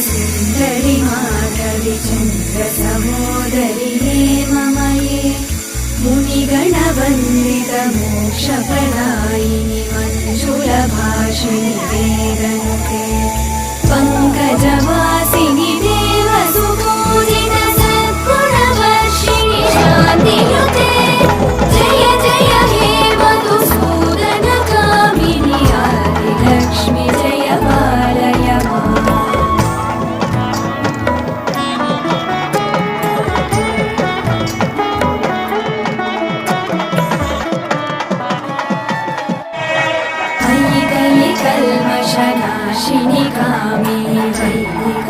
सुन्दरि माधवि चन्द्रसहोदरि हेममये मुनिगणवन्दित मोक्षप्रदायिनि मञ्जुलभाषिणि वेदनुते पङ्कजवासिनि देवसुपूजित सद्गुणवर्षिणि शान्तियुते जय जय हे मधुसूदनकामिनि आदिलक्ष्मि जय पालय माम्। कल्मषनाशिनि कामिनि वैदिक